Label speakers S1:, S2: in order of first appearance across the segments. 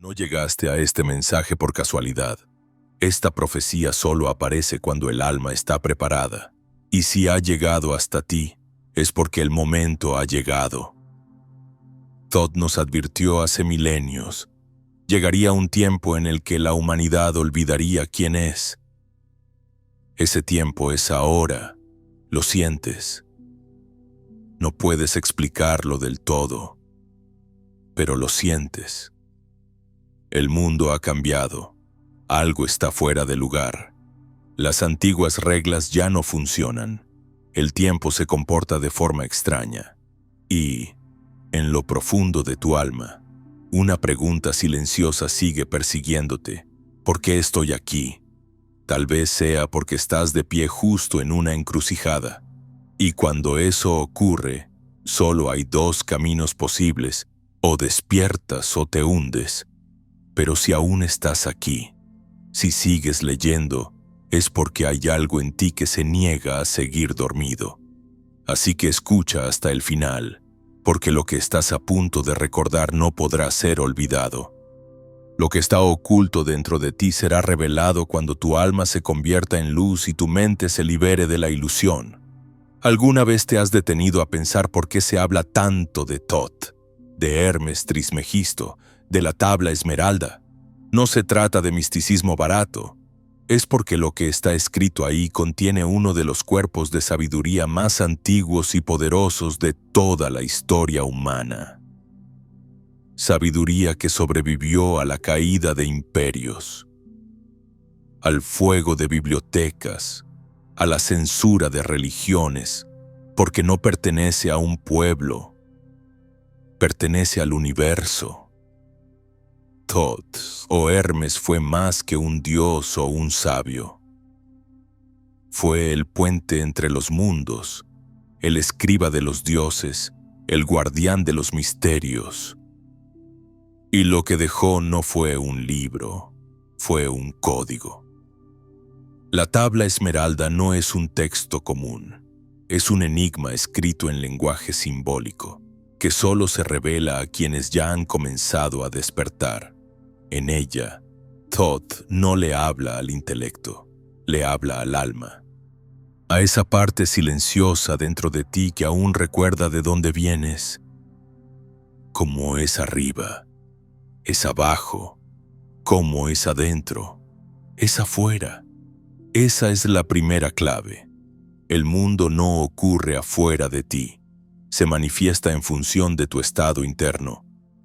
S1: No llegaste a este mensaje por casualidad. Esta profecía solo aparece cuando el alma está preparada. Y si ha llegado hasta ti, es porque el momento ha llegado. Thoth nos advirtió hace milenios. Llegaría un tiempo en el que la humanidad olvidaría quién es. Ese tiempo es ahora. Lo sientes. No puedes explicarlo del todo, pero lo sientes. El mundo ha cambiado. Algo está fuera de lugar. Las antiguas reglas ya no funcionan. El tiempo se comporta de forma extraña. Y, en lo profundo de tu alma, una pregunta silenciosa sigue persiguiéndote. ¿Por qué estoy aquí? Tal vez sea porque estás de pie justo en una encrucijada. Y cuando eso ocurre, solo hay dos caminos posibles: o despiertas o te hundes. Pero si aún estás aquí, si sigues leyendo, es porque hay algo en ti que se niega a seguir dormido. Así que escucha hasta el final, porque lo que estás a punto de recordar no podrá ser olvidado. Lo que está oculto dentro de ti será revelado cuando tu alma se convierta en luz y tu mente se libere de la ilusión. ¿Alguna vez te has detenido a pensar por qué se habla tanto de Thoth, de Hermes Trismegisto, de la tabla esmeralda? No se trata de misticismo barato. Es porque lo que está escrito ahí contiene uno de los cuerpos de sabiduría más antiguos y poderosos de toda la historia humana. Sabiduría que sobrevivió a la caída de imperios, al fuego de bibliotecas, a la censura de religiones, porque no pertenece a un pueblo, pertenece al universo. Thoth o Hermes fue más que un dios o un sabio. Fue el puente entre los mundos, el escriba de los dioses, el guardián de los misterios. Y lo que dejó no fue un libro, fue un código. La tabla esmeralda no es un texto común, es un enigma escrito en lenguaje simbólico, que solo se revela a quienes ya han comenzado a despertar. En ella, Thoth no le habla al intelecto, le habla al alma, a esa parte silenciosa dentro de ti que aún recuerda de dónde vienes. Cómo es arriba, es abajo, cómo es adentro, es afuera. Esa es la primera clave. El mundo no ocurre afuera de ti, se manifiesta en función de tu estado interno.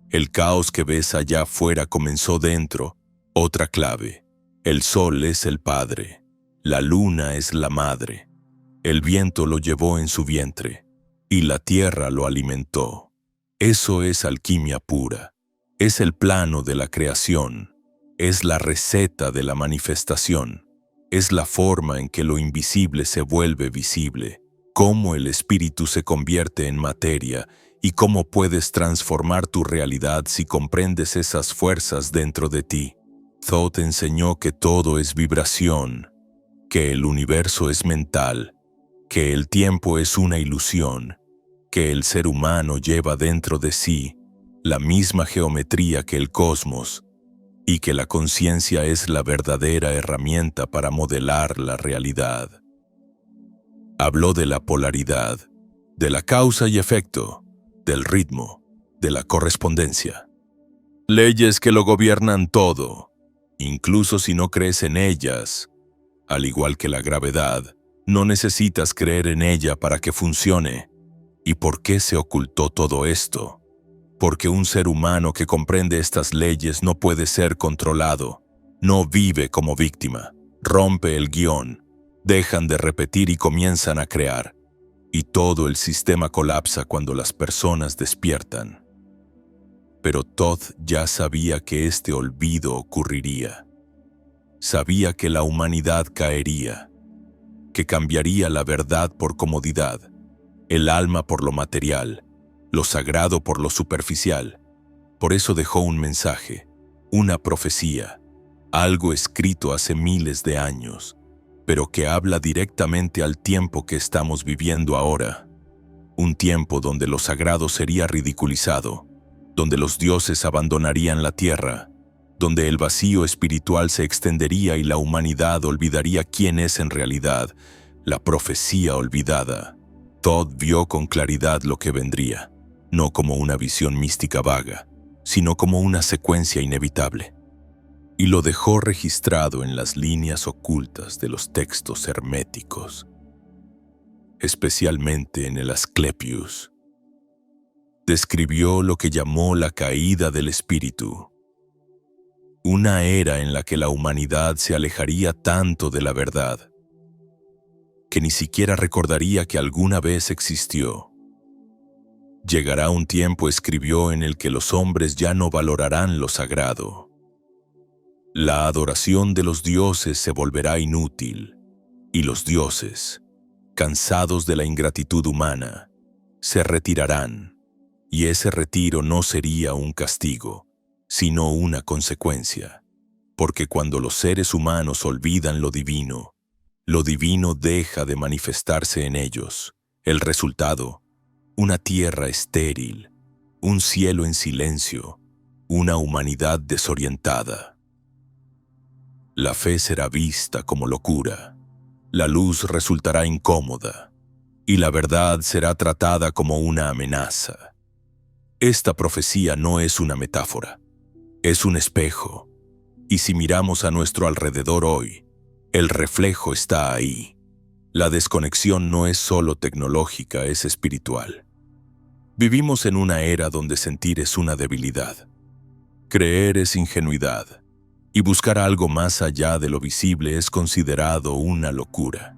S1: El caos que ves allá afuera comenzó dentro. Otra clave: el sol es el padre, la luna es la madre, el viento lo llevó en su vientre y la tierra lo alimentó. Eso es alquimia pura. Es el plano de la creación, es la receta de la manifestación, es la forma en que lo invisible se vuelve visible, cómo el espíritu se convierte en materia y cómo puedes transformar tu realidad si comprendes esas fuerzas dentro de ti. Thoth enseñó que todo es vibración, que el universo es mental, que el tiempo es una ilusión, que el ser humano lleva dentro de sí la misma geometría que el cosmos y que la conciencia es la verdadera herramienta para modelar la realidad. Habló de la polaridad, de la causa y efecto, del ritmo, de la correspondencia. Leyes que lo gobiernan todo, incluso si no crees en ellas. Al igual que la gravedad, no necesitas creer en ella para que funcione. ¿Y por qué se ocultó todo esto? Porque un ser humano que comprende estas leyes no puede ser controlado, no vive como víctima, rompe el guión, dejan de repetir y comienzan a crear. Y todo el sistema colapsa cuando las personas despiertan. Pero Thoth ya sabía que este olvido ocurriría. Sabía que la humanidad caería, que cambiaría la verdad por comodidad, el alma por lo material, lo sagrado por lo superficial. Por eso dejó un mensaje, una profecía, algo escrito hace miles de años, pero que habla directamente al tiempo que estamos viviendo ahora. Un tiempo donde lo sagrado sería ridiculizado, donde los dioses abandonarían la tierra donde el vacío espiritual se extendería y la humanidad olvidaría quién es en realidad, la profecía olvidada. Todd vio con claridad lo que vendría, no como una visión mística vaga, sino como una secuencia inevitable. Y lo dejó registrado en las líneas ocultas de los textos herméticos, especialmente en el Asclepius. Describió lo que llamó la caída del espíritu, una era en la que la humanidad se alejaría tanto de la verdad que ni siquiera recordaría que alguna vez existió. Llegará un tiempo, escribió, en el que los hombres ya no valorarán lo sagrado. La adoración de los dioses se volverá inútil, y los dioses, cansados de la ingratitud humana, se retirarán, y ese retiro no sería un castigo, sino una consecuencia, porque cuando los seres humanos olvidan lo divino deja de manifestarse en ellos. El resultado: una tierra estéril, un cielo en silencio, una humanidad desorientada. La fe será vista como locura, la luz resultará incómoda, y la verdad será tratada como una amenaza. Esta profecía no es una metáfora, es un espejo, y si miramos a nuestro alrededor hoy, el reflejo está ahí. La desconexión no es solo tecnológica, es espiritual. Vivimos en una era donde sentir es una debilidad, creer es ingenuidad, y buscar algo más allá de lo visible es considerado una locura.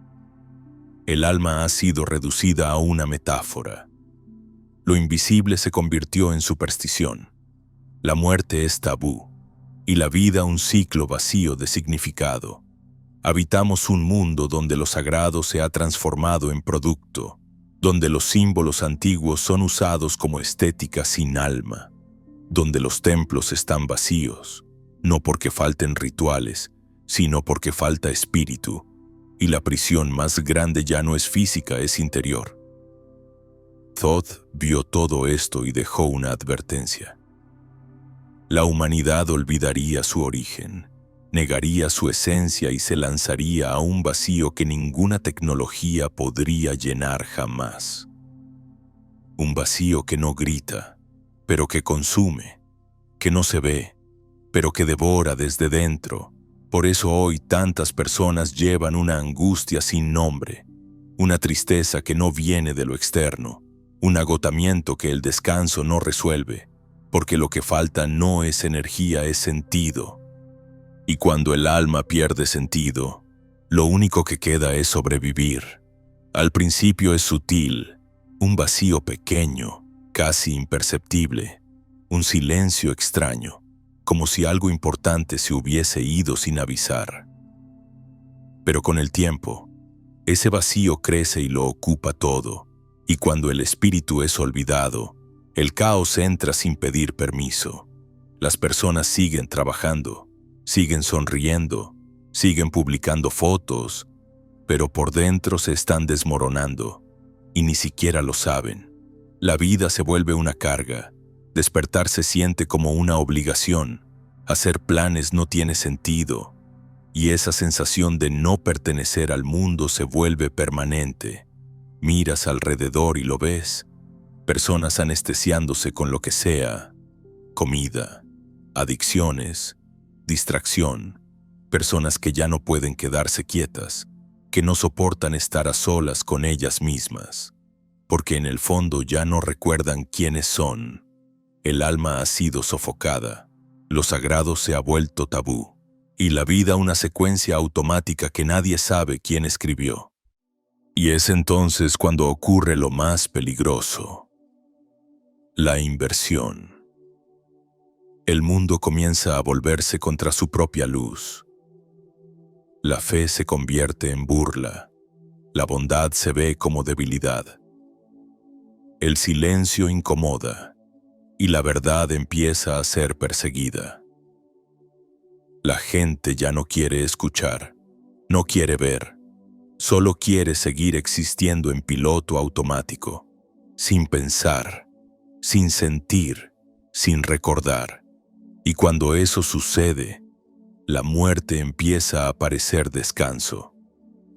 S1: El alma ha sido reducida a una metáfora. Lo invisible se convirtió en superstición. La muerte es tabú, y la vida un ciclo vacío de significado. Habitamos un mundo donde lo sagrado se ha transformado en producto, donde los símbolos antiguos son usados como estética sin alma, donde los templos están vacíos, no porque falten rituales, sino porque falta espíritu, y la prisión más grande ya no es física, es interior. Todd vio todo esto y dejó una advertencia. La humanidad olvidaría su origen, negaría su esencia y se lanzaría a un vacío que ninguna tecnología podría llenar jamás. Un vacío que no grita, pero que consume, que no se ve, pero que devora desde dentro. Por eso hoy tantas personas llevan una angustia sin nombre, una tristeza que no viene de lo externo, un agotamiento que el descanso no resuelve, porque lo que falta no es energía, es sentido. Y cuando el alma pierde sentido, lo único que queda es sobrevivir. Al principio es sutil, un vacío pequeño, casi imperceptible, un silencio extraño, como si algo importante se hubiese ido sin avisar. Pero con el tiempo, ese vacío crece y lo ocupa todo, y cuando el espíritu es olvidado, el caos entra sin pedir permiso. Las personas siguen trabajando, siguen sonriendo, siguen publicando fotos, pero por dentro se están desmoronando, y ni siquiera lo saben. La vida se vuelve una carga, despertar se siente como una obligación, hacer planes no tiene sentido, y esa sensación de no pertenecer al mundo se vuelve permanente. Miras alrededor y lo ves, personas anestesiándose con lo que sea, comida, adicciones, distracción, personas que ya no pueden quedarse quietas, que no soportan estar a solas con ellas mismas, porque en el fondo ya no recuerdan quiénes son. El alma ha sido sofocada, lo sagrado se ha vuelto tabú, y la vida una secuencia automática que nadie sabe quién escribió. Y es entonces cuando ocurre lo más peligroso: la inversión. El mundo comienza a volverse contra su propia luz. La fe se convierte en burla, la bondad se ve como debilidad. El silencio incomoda, y la verdad empieza a ser perseguida. La gente ya no quiere escuchar, no quiere ver, solo quiere seguir existiendo en piloto automático, sin pensar, sin sentir, sin recordar. Y cuando eso sucede, la muerte empieza a parecer descanso.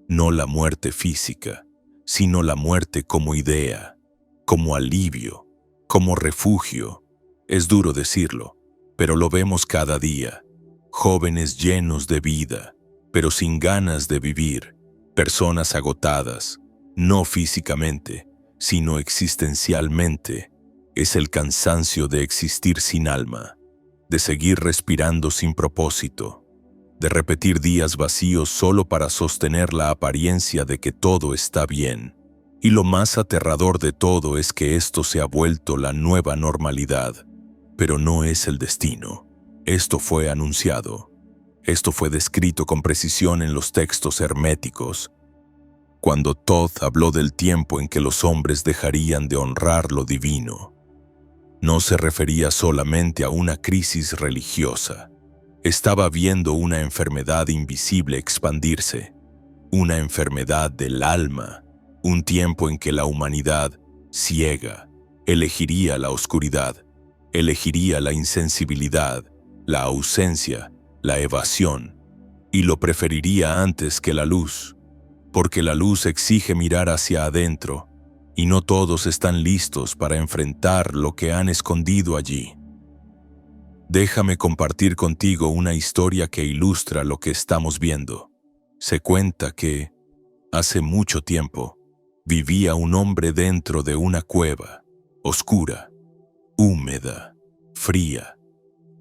S1: No la muerte física, sino la muerte como idea, como alivio, como refugio. Es duro decirlo, pero lo vemos cada día. Jóvenes llenos de vida, pero sin ganas de vivir. Personas agotadas, no físicamente, sino existencialmente. Es el cansancio de existir sin alma, de seguir respirando sin propósito, de repetir días vacíos solo para sostener la apariencia de que todo está bien. Y lo más aterrador de todo es que esto se ha vuelto la nueva normalidad, pero no es el destino. Esto fue anunciado. Esto fue descrito con precisión en los textos herméticos. Cuando Todd habló del tiempo en que los hombres dejarían de honrar lo divino, no se refería solamente a una crisis religiosa. Estaba viendo una enfermedad invisible expandirse, una enfermedad del alma, un tiempo en que la humanidad, ciega, elegiría la oscuridad, elegiría la insensibilidad, la ausencia, la evasión, y lo preferiría antes que la luz, porque la luz exige mirar hacia adentro, y no todos están listos para enfrentar lo que han escondido allí. Déjame compartir contigo una historia que ilustra lo que estamos viendo. Se cuenta que, hace mucho tiempo, vivía un hombre dentro de una cueva, oscura, húmeda, fría,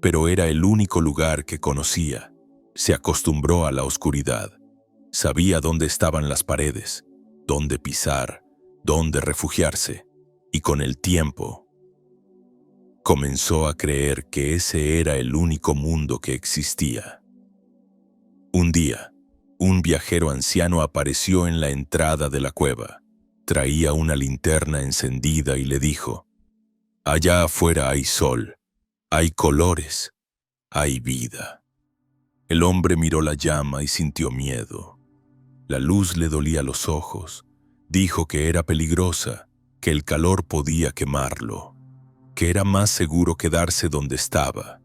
S1: pero era el único lugar que conocía. Se acostumbró a la oscuridad. Sabía dónde estaban las paredes, dónde pisar, dónde refugiarse, y con el tiempo comenzó a creer que ese era el único mundo que existía. Un día, un viajero anciano apareció en la entrada de la cueva. Traía una linterna encendida y le dijo: «Allá afuera hay sol, hay colores, hay vida». El hombre miró la llama y sintió miedo. La luz le dolía los ojos. Dijo que era peligrosa, que el calor podía quemarlo, que era más seguro quedarse donde estaba.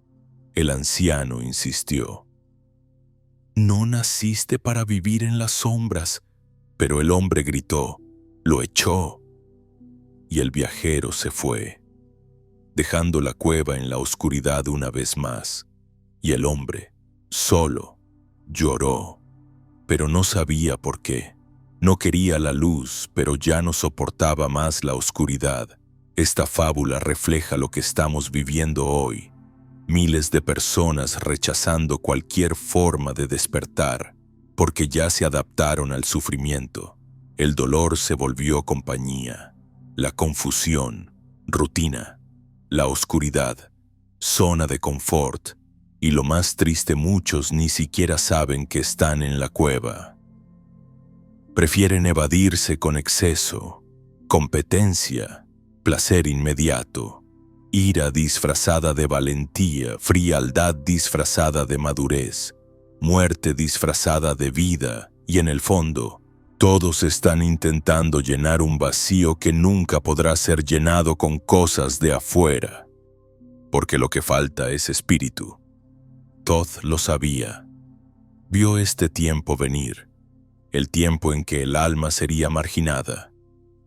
S1: El anciano insistió: «No naciste para vivir en las sombras». Pero el hombre gritó: «Lo echó». Y el viajero se fue, dejando la cueva en la oscuridad una vez más. Y el hombre, solo, lloró, pero no sabía por qué. No quería la luz, pero ya no soportaba más la oscuridad. Esta fábula refleja lo que estamos viviendo hoy. Miles de personas rechazando cualquier forma de despertar, porque ya se adaptaron al sufrimiento. El dolor se volvió compañía, la confusión, rutina, la oscuridad, zona de confort, y lo más triste, muchos ni siquiera saben que están en la cueva. Prefieren evadirse con exceso, competencia, placer inmediato, ira disfrazada de valentía, frialdad disfrazada de madurez, muerte disfrazada de vida, y en el fondo, todos están intentando llenar un vacío que nunca podrá ser llenado con cosas de afuera, porque lo que falta es espíritu. Todd lo sabía. Vio este tiempo venir, el tiempo en que el alma sería marginada,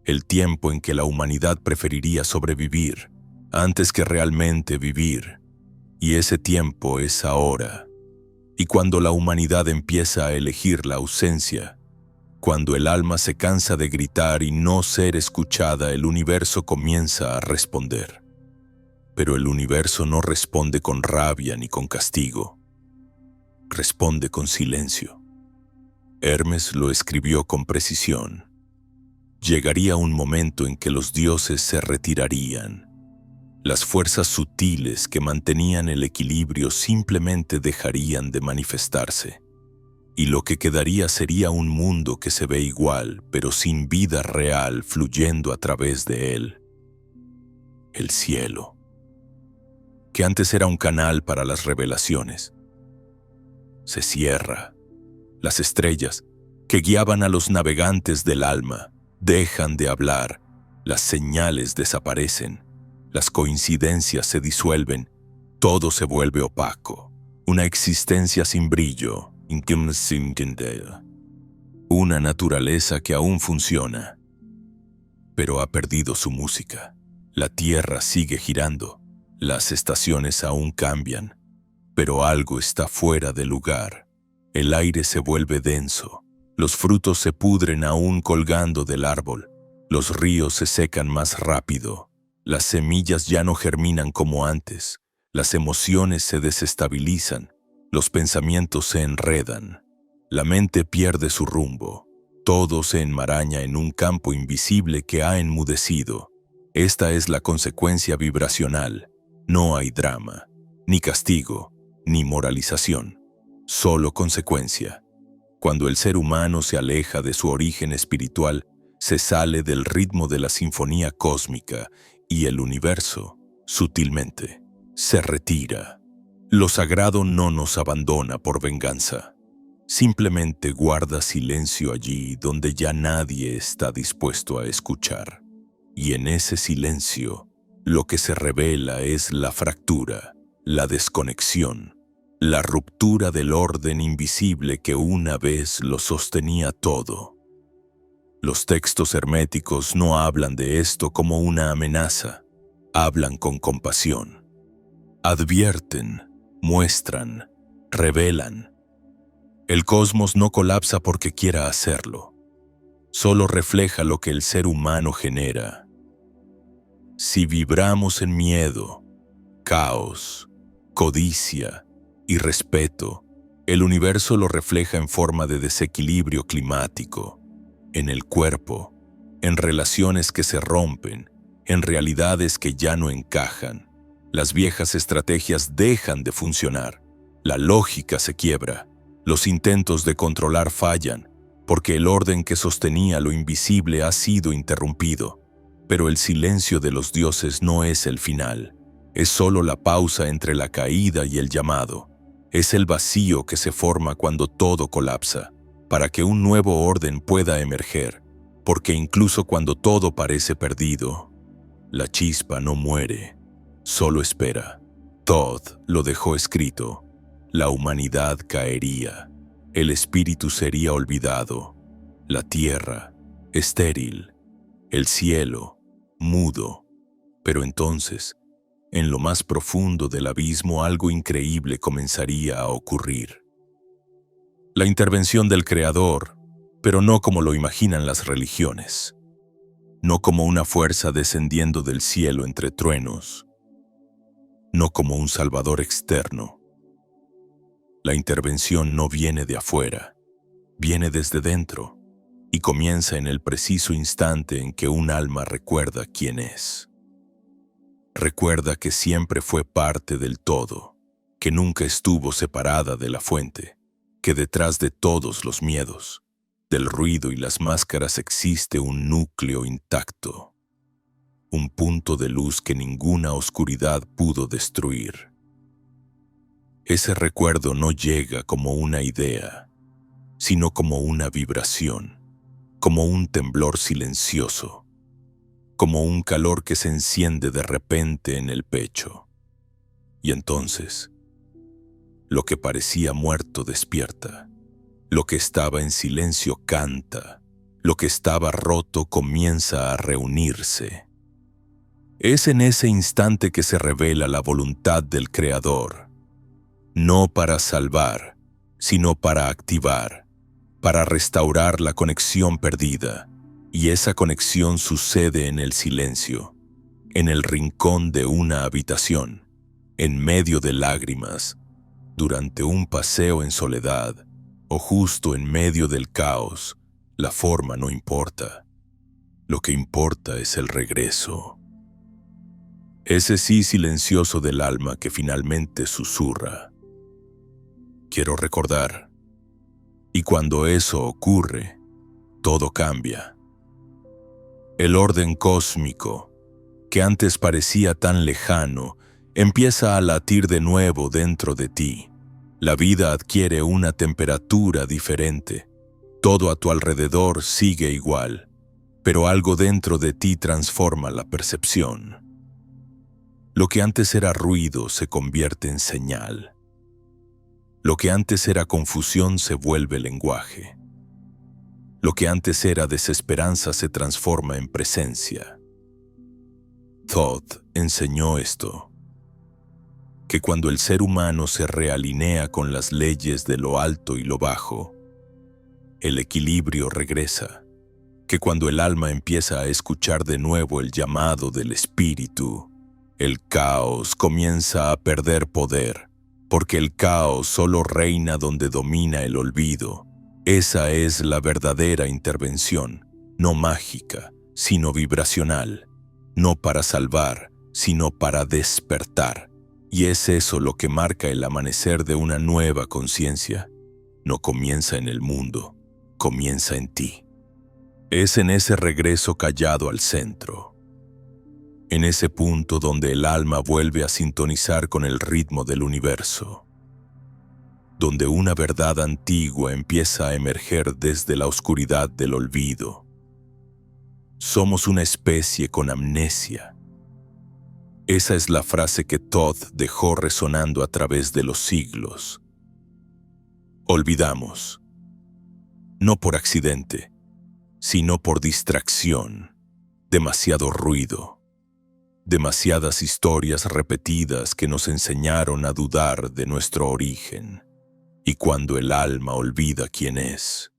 S1: el tiempo en que la humanidad preferiría sobrevivir antes que realmente vivir. Y ese tiempo es ahora. Y cuando la humanidad empieza a elegir la ausencia, cuando el alma se cansa de gritar y no ser escuchada, el universo comienza a responder. Pero el universo no responde con rabia ni con castigo. Responde con silencio. Hermes lo escribió con precisión. Llegaría un momento en que los dioses se retirarían. Las fuerzas sutiles que mantenían el equilibrio simplemente dejarían de manifestarse. Y lo que quedaría sería un mundo que se ve igual, pero sin vida real fluyendo a través de él. El cielo, que antes era un canal para las revelaciones, se cierra. Las estrellas, que guiaban a los navegantes del alma, dejan de hablar. Las señales desaparecen. Las coincidencias se disuelven. Todo se vuelve opaco, una existencia sin brillo, una naturaleza que aún funciona, pero ha perdido su música. La tierra sigue girando, las estaciones aún cambian, pero algo está fuera de lugar. El aire se vuelve denso, los frutos se pudren aún colgando del árbol, los ríos se secan más rápido, las semillas ya no germinan como antes, las emociones se desestabilizan, los pensamientos se enredan, la mente pierde su rumbo, todo se enmaraña en un campo invisible que ha enmudecido. Esta es la consecuencia vibracional. No hay drama, ni castigo, ni moralización, solo consecuencia. Cuando el ser humano se aleja de su origen espiritual, se sale del ritmo de la sinfonía cósmica y el universo, sutilmente, se retira. Lo sagrado no nos abandona por venganza. Simplemente guarda silencio allí donde ya nadie está dispuesto a escuchar. Y en ese silencio, lo que se revela es la fractura, la desconexión, la ruptura del orden invisible que una vez lo sostenía todo. Los textos herméticos no hablan de esto como una amenaza, hablan con compasión. Advierten, muestran, revelan. El cosmos no colapsa porque quiera hacerlo, solo refleja lo que el ser humano genera. Si vibramos en miedo, caos, codicia y respeto, el universo lo refleja en forma de desequilibrio climático, en el cuerpo, en relaciones que se rompen, en realidades que ya no encajan. Las viejas estrategias dejan de funcionar, la lógica se quiebra, los intentos de controlar fallan, porque el orden que sostenía lo invisible ha sido interrumpido. Pero el silencio de los dioses no es el final, es solo la pausa entre la caída y el llamado. Es el vacío que se forma cuando todo colapsa, para que un nuevo orden pueda emerger, porque incluso cuando todo parece perdido, la chispa no muere, solo espera. Todd lo dejó escrito, la humanidad caería, el espíritu sería olvidado, la tierra, estéril, el cielo, mudo, pero entonces, en lo más profundo del abismo algo increíble comenzaría a ocurrir. La intervención del Creador, pero no como lo imaginan las religiones, no como una fuerza descendiendo del cielo entre truenos, no como un Salvador externo. La intervención no viene de afuera, viene desde dentro, y comienza en el preciso instante en que un alma recuerda quién es. Recuerda que siempre fue parte del todo, que nunca estuvo separada de la fuente, que detrás de todos los miedos, del ruido y las máscaras existe un núcleo intacto, un punto de luz que ninguna oscuridad pudo destruir. Ese recuerdo no llega como una idea, sino como una vibración, como un temblor silencioso, como un calor que se enciende de repente en el pecho. Y entonces, lo que parecía muerto despierta, lo que estaba en silencio canta, lo que estaba roto comienza a reunirse. Es en ese instante que se revela la voluntad del Creador, no para salvar, sino para activar, para restaurar la conexión perdida, y esa conexión sucede en el silencio, en el rincón de una habitación, en medio de lágrimas, durante un paseo en soledad, o justo en medio del caos. La forma no importa, lo que importa es el regreso. Ese sí silencioso del alma que finalmente susurra: quiero recordar. Y cuando eso ocurre, todo cambia. El orden cósmico, que antes parecía tan lejano, empieza a latir de nuevo dentro de ti. La vida adquiere una temperatura diferente. Todo a tu alrededor sigue igual, pero algo dentro de ti transforma la percepción. Lo que antes era ruido se convierte en señal. Lo que antes era confusión se vuelve lenguaje. Lo que antes era desesperanza se transforma en presencia. Thoth enseñó esto, que cuando el ser humano se realinea con las leyes de lo alto y lo bajo, el equilibrio regresa, que cuando el alma empieza a escuchar de nuevo el llamado del espíritu, el caos comienza a perder poder, porque el caos solo reina donde domina el olvido. Esa es la verdadera intervención, no mágica, sino vibracional, no para salvar, sino para despertar. Y es eso lo que marca el amanecer de una nueva conciencia. No comienza en el mundo, comienza en ti. Es en ese regreso callado al centro, en ese punto donde el alma vuelve a sintonizar con el ritmo del universo, donde una verdad antigua empieza a emerger desde la oscuridad del olvido. Somos una especie con amnesia. Esa es la frase que Thoth dejó resonando a través de los siglos. Olvidamos, no por accidente, sino por distracción, demasiado ruido, demasiadas historias repetidas que nos enseñaron a dudar de nuestro origen. Y cuando el alma olvida quién es,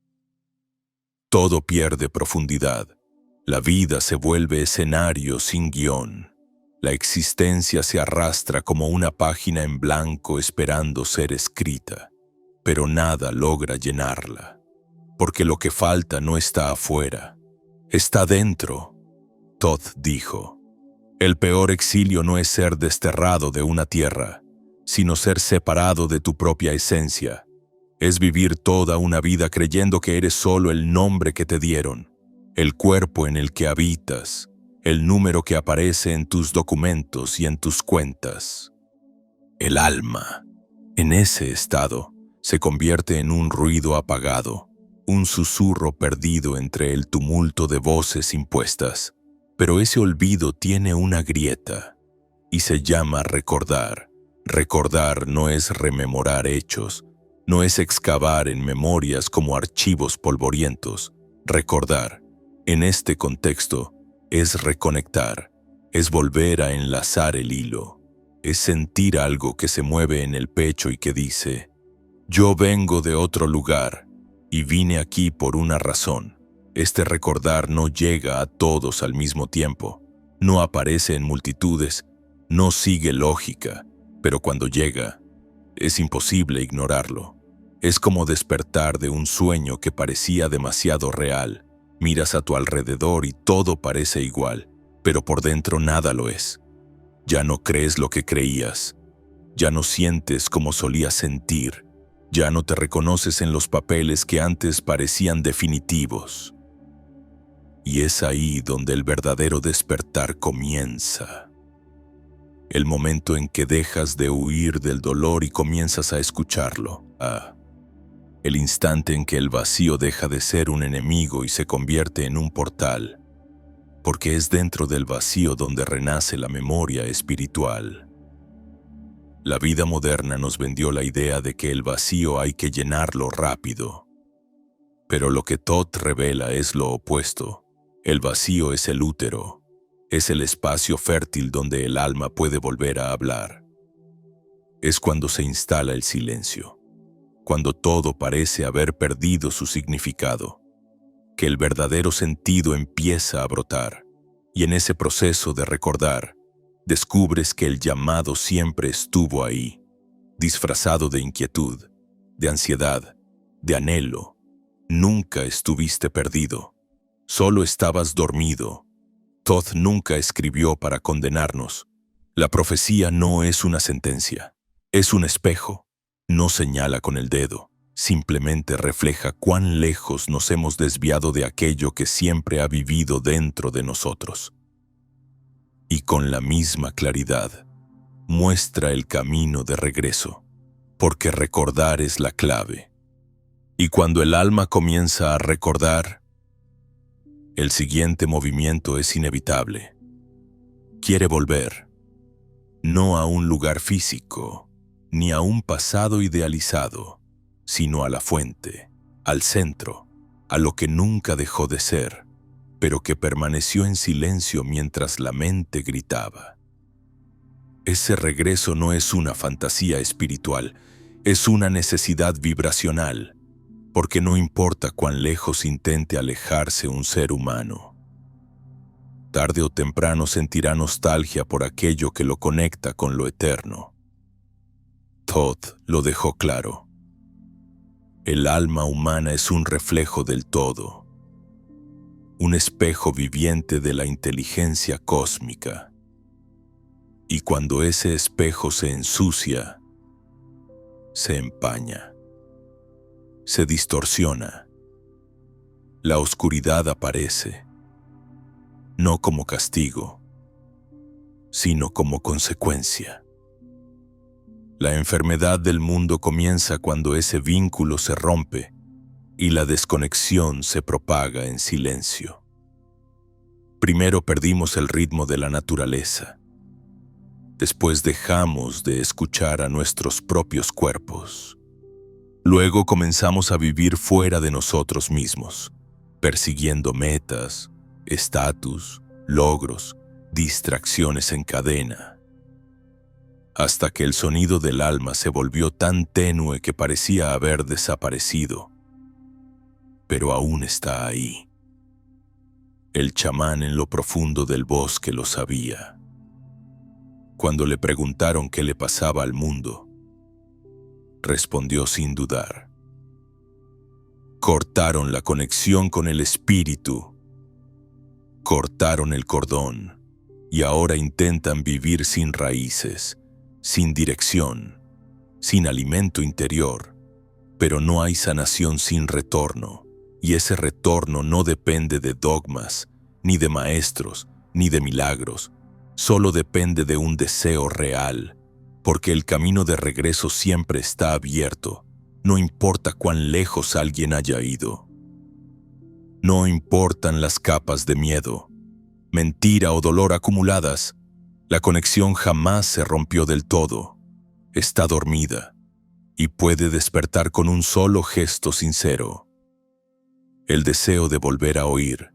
S1: todo pierde profundidad. La vida se vuelve escenario sin guión. La existencia se arrastra como una página en blanco esperando ser escrita, pero nada logra llenarla, porque lo que falta no está afuera, está dentro. Thoth dijo, el peor exilio no es ser desterrado de una tierra, sino ser separado de tu propia esencia. Es vivir toda una vida creyendo que eres solo el nombre que te dieron, el cuerpo en el que habitas, el número que aparece en tus documentos y en tus cuentas. El alma, en ese estado, se convierte en un ruido apagado, un susurro perdido entre el tumulto de voces impuestas. Pero ese olvido tiene una grieta y se llama recordar. Recordar no es rememorar hechos, no es excavar en memorias como archivos polvorientos. Recordar, en este contexto, es reconectar, es volver a enlazar el hilo, es sentir algo que se mueve en el pecho y que dice, yo vengo de otro lugar y vine aquí por una razón. Este recordar no llega a todos al mismo tiempo, no aparece en multitudes, no sigue lógica, pero cuando llega, es imposible ignorarlo. Es como despertar de un sueño que parecía demasiado real. Miras a tu alrededor y todo parece igual, pero por dentro nada lo es. Ya no crees lo que creías, ya no sientes como solías sentir, ya no te reconoces en los papeles que antes parecían definitivos. Y es ahí donde el verdadero despertar comienza. El momento en que dejas de huir del dolor y comienzas a escucharlo. El instante en que el vacío deja de ser un enemigo y se convierte en un portal. Porque es dentro del vacío donde renace la memoria espiritual. La vida moderna nos vendió la idea de que el vacío hay que llenarlo rápido. Pero lo que Thoth revela es lo opuesto. El vacío es el útero, es el espacio fértil donde el alma puede volver a hablar. Es cuando se instala el silencio, cuando todo parece haber perdido su significado, que el verdadero sentido empieza a brotar, y en ese proceso de recordar, descubres que el llamado siempre estuvo ahí, disfrazado de inquietud, de ansiedad, de anhelo. Nunca estuviste perdido. Solo estabas dormido. Thoth nunca escribió para condenarnos. La profecía no es una sentencia, es un espejo. No señala con el dedo, simplemente refleja cuán lejos nos hemos desviado de aquello que siempre ha vivido dentro de nosotros. Y con la misma claridad, muestra el camino de regreso, porque recordar es la clave. Y cuando el alma comienza a recordar, el siguiente movimiento es inevitable. Quiere volver. no a un lugar físico, ni a un pasado idealizado, sino a la fuente, al centro, a lo que nunca dejó de ser, pero que permaneció en silencio mientras la mente gritaba. Ese regreso no es una fantasía espiritual, es una necesidad vibracional, porque no importa cuán lejos intente alejarse un ser humano, tarde o temprano sentirá nostalgia por aquello que lo conecta con lo eterno. Todd lo dejó claro. El alma humana es un reflejo del todo, un espejo viviente de la inteligencia cósmica. Y cuando ese espejo se ensucia, se empaña, se distorsiona, la oscuridad aparece, no como castigo, sino como consecuencia. La enfermedad del mundo comienza cuando ese vínculo se rompe y la desconexión se propaga en silencio. Primero perdimos el ritmo de la naturaleza. Después dejamos de escuchar a nuestros propios cuerpos. Luego comenzamos a vivir fuera de nosotros mismos, persiguiendo metas, estatus, logros, distracciones en cadena. Hasta que el sonido del alma se volvió tan tenue que parecía haber desaparecido. Pero aún está ahí. El chamán en lo profundo del bosque lo sabía. Cuando le preguntaron qué le pasaba al mundo, respondió sin dudar. Cortaron la conexión con el espíritu, cortaron el cordón y ahora intentan vivir sin raíces, sin dirección, sin alimento interior, pero no hay sanación sin retorno, y ese retorno no depende de dogmas, ni de maestros, ni de milagros, solo depende de un deseo real, porque el camino de regreso siempre está abierto, no importa cuán lejos alguien haya ido. No importan las capas de miedo, mentira o dolor acumuladas, la conexión jamás se rompió del todo, está dormida y puede despertar con un solo gesto sincero. El deseo de volver a oír,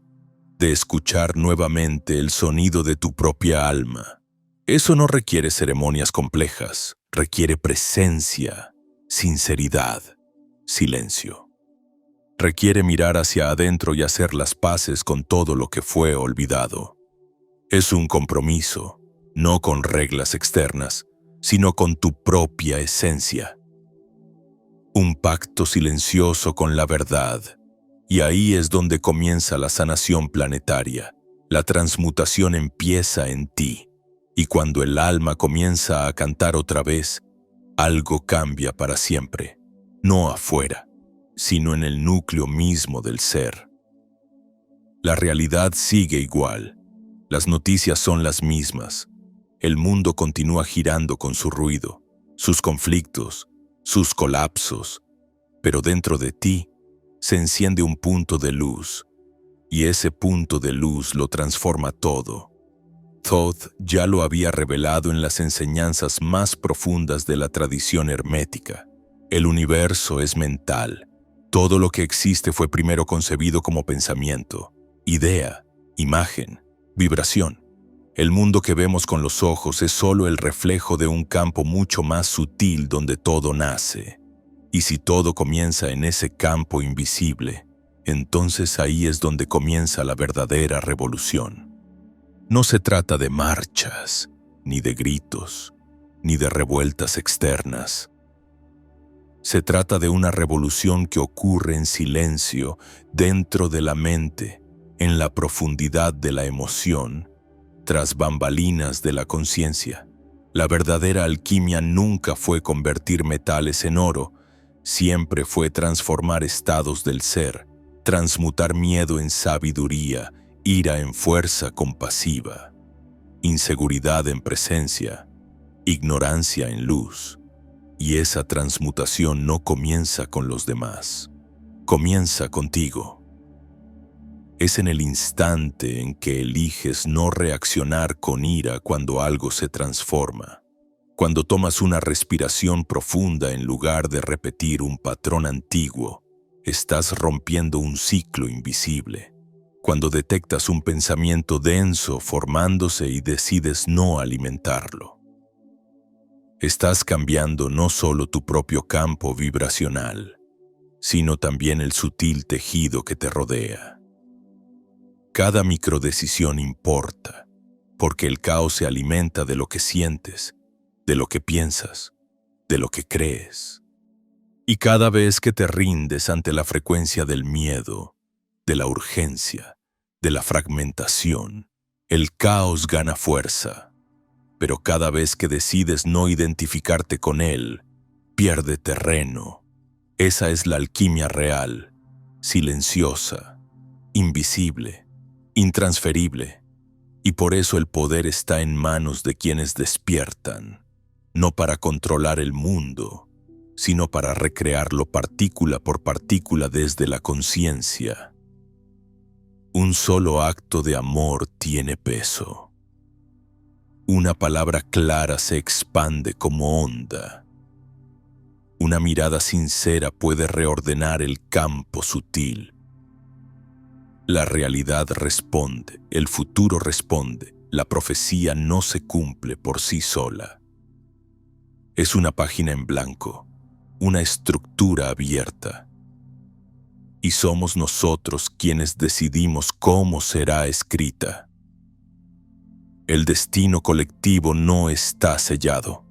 S1: de escuchar nuevamente el sonido de tu propia alma. Eso no requiere ceremonias complejas, requiere presencia, sinceridad, silencio. Requiere mirar hacia adentro y hacer las paces con todo lo que fue olvidado. Es un compromiso, no con reglas externas, sino con tu propia esencia. Un pacto silencioso con la verdad. Y ahí es donde comienza la sanación planetaria. La transmutación empieza en ti. Y cuando el alma comienza a cantar otra vez, algo cambia para siempre. No afuera, sino en el núcleo mismo del ser. La realidad sigue igual. Las noticias son las mismas. El mundo continúa girando con su ruido, sus conflictos, sus colapsos. Pero dentro de ti, se enciende un punto de luz, y ese punto de luz lo transforma todo. Todd ya lo había revelado en las enseñanzas más profundas de la tradición hermética. El universo es mental. Todo lo que existe fue primero concebido como pensamiento, idea, imagen, vibración. El mundo que vemos con los ojos es solo el reflejo de un campo mucho más sutil donde todo nace. Y si todo comienza en ese campo invisible, entonces ahí es donde comienza la verdadera revolución. No se trata de marchas, ni de gritos, ni de revueltas externas. Se trata de una revolución que ocurre en silencio, dentro de la mente, en la profundidad de la emoción, tras bambalinas de la conciencia. La verdadera alquimia nunca fue convertir metales en oro, siempre fue transformar estados del ser, transmutar miedo en sabiduría, ira en fuerza compasiva, inseguridad en presencia, ignorancia en luz. Y esa transmutación no comienza con los demás, comienza contigo. Es en el instante en que eliges no reaccionar con ira cuando algo se transforma. Cuando tomas una respiración profunda en lugar de repetir un patrón antiguo, estás rompiendo un ciclo invisible. Cuando detectas un pensamiento denso formándose y decides no alimentarlo, estás cambiando no solo tu propio campo vibracional, sino también el sutil tejido que te rodea. Cada microdecisión importa, porque el caos se alimenta de lo que sientes, de lo que piensas, de lo que crees. Y cada vez que te rindes ante la frecuencia del miedo, de la urgencia, de la fragmentación, el caos gana fuerza. Pero cada vez que decides no identificarte con él, pierde terreno. Esa es la alquimia real, silenciosa, invisible, intransferible. Y por eso el poder está en manos de quienes despiertan, no para controlar el mundo, sino para recrearlo partícula por partícula desde la conciencia. Un solo acto de amor tiene peso. Una palabra clara se expande como onda. Una mirada sincera puede reordenar el campo sutil. La realidad responde, el futuro responde, la profecía no se cumple por sí sola. Es una página en blanco, una estructura abierta. Y somos nosotros quienes decidimos cómo será escrita. El destino colectivo no está sellado.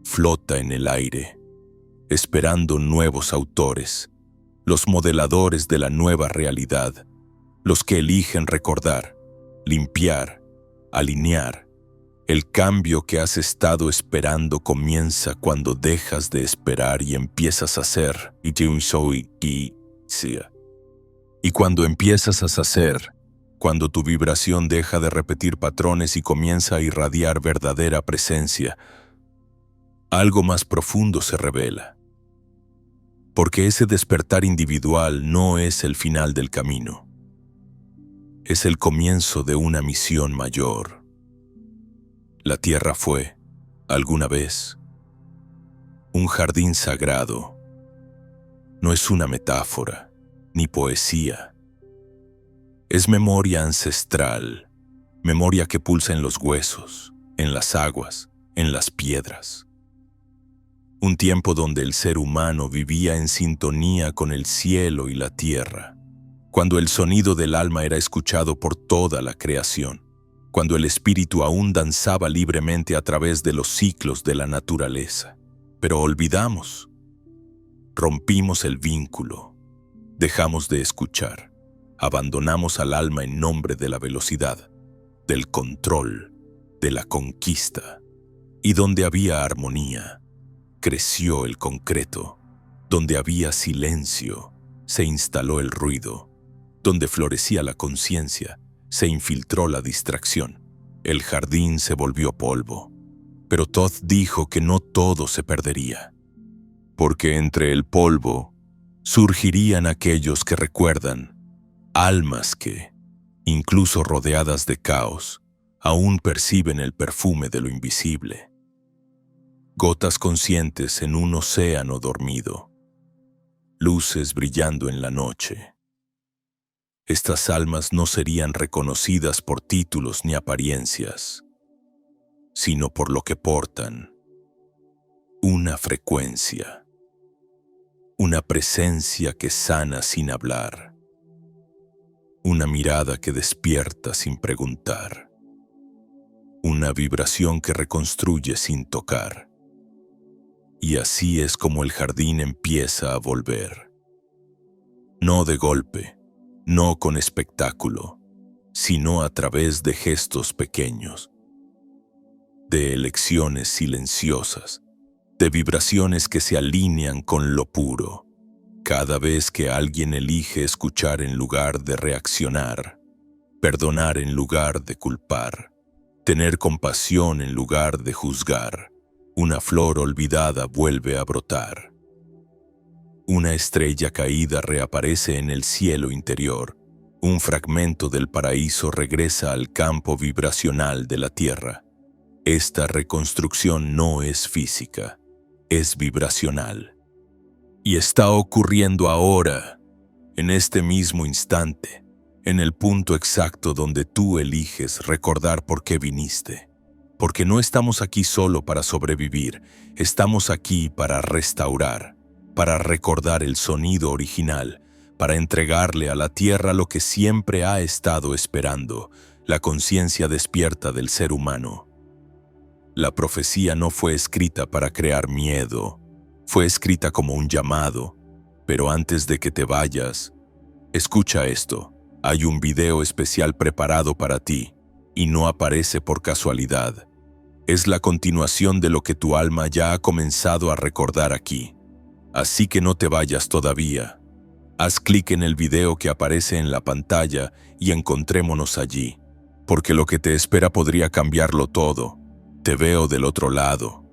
S1: Flota en el aire, esperando nuevos autores, los modeladores de la nueva realidad, los que eligen recordar, limpiar, alinear. El cambio que has estado esperando comienza cuando dejas de esperar y empiezas a ser. Y cuando empiezas a hacer, cuando tu vibración deja de repetir patrones y comienza a irradiar verdadera presencia, algo más profundo se revela. Porque ese despertar individual no es el final del camino. Es el comienzo de una misión mayor. La tierra fue, alguna vez, un jardín sagrado. No es una metáfora, ni poesía. Es memoria ancestral, memoria que pulsa en los huesos, en las aguas, en las piedras. Un tiempo donde el ser humano vivía en sintonía con el cielo y la tierra, cuando el sonido del alma era escuchado por toda la creación, cuando el espíritu aún danzaba libremente a través de los ciclos de la naturaleza. Pero olvidamos, rompimos el vínculo, dejamos de escuchar, abandonamos al alma en nombre de la velocidad, del control, de la conquista. Y donde había armonía, creció el concreto. Donde había silencio, se instaló el ruido. Donde florecía la conciencia, se infiltró la distracción. El jardín se volvió polvo. Pero Thoth dijo que no todo se perdería, porque entre el polvo surgirían aquellos que recuerdan, almas que, incluso rodeadas de caos, aún perciben el perfume de lo invisible. Gotas conscientes en un océano dormido, luces brillando en la noche. Estas almas no serían reconocidas por títulos ni apariencias, sino por lo que portan: una frecuencia, una presencia que sana sin hablar, una mirada que despierta sin preguntar, una vibración que reconstruye sin tocar. Y así es como el jardín empieza a volver. No de golpe, no con espectáculo, sino a través de gestos pequeños, de elecciones silenciosas, de vibraciones que se alinean con lo puro. Cada vez que alguien elige escuchar en lugar de reaccionar, perdonar en lugar de culpar, tener compasión en lugar de juzgar, una flor olvidada vuelve a brotar. Una estrella caída reaparece en el cielo interior. Un fragmento del paraíso regresa al campo vibracional de la tierra. Esta reconstrucción no es física, es vibracional. Y está ocurriendo ahora, en este mismo instante, en el punto exacto donde tú eliges recordar por qué viniste. Porque no estamos aquí solo para sobrevivir, estamos aquí para restaurar, para recordar el sonido original, para entregarle a la tierra lo que siempre ha estado esperando, la conciencia despierta del ser humano. La profecía no fue escrita para crear miedo, fue escrita como un llamado. Pero antes de que te vayas, escucha esto. Hay un video especial preparado para ti, y no aparece por casualidad. Es la continuación de lo que tu alma ya ha comenzado a recordar aquí. Así que no te vayas todavía. Haz clic en el video que aparece en la pantalla y encontrémonos allí, porque lo que te espera podría cambiarlo todo. Te veo del otro lado.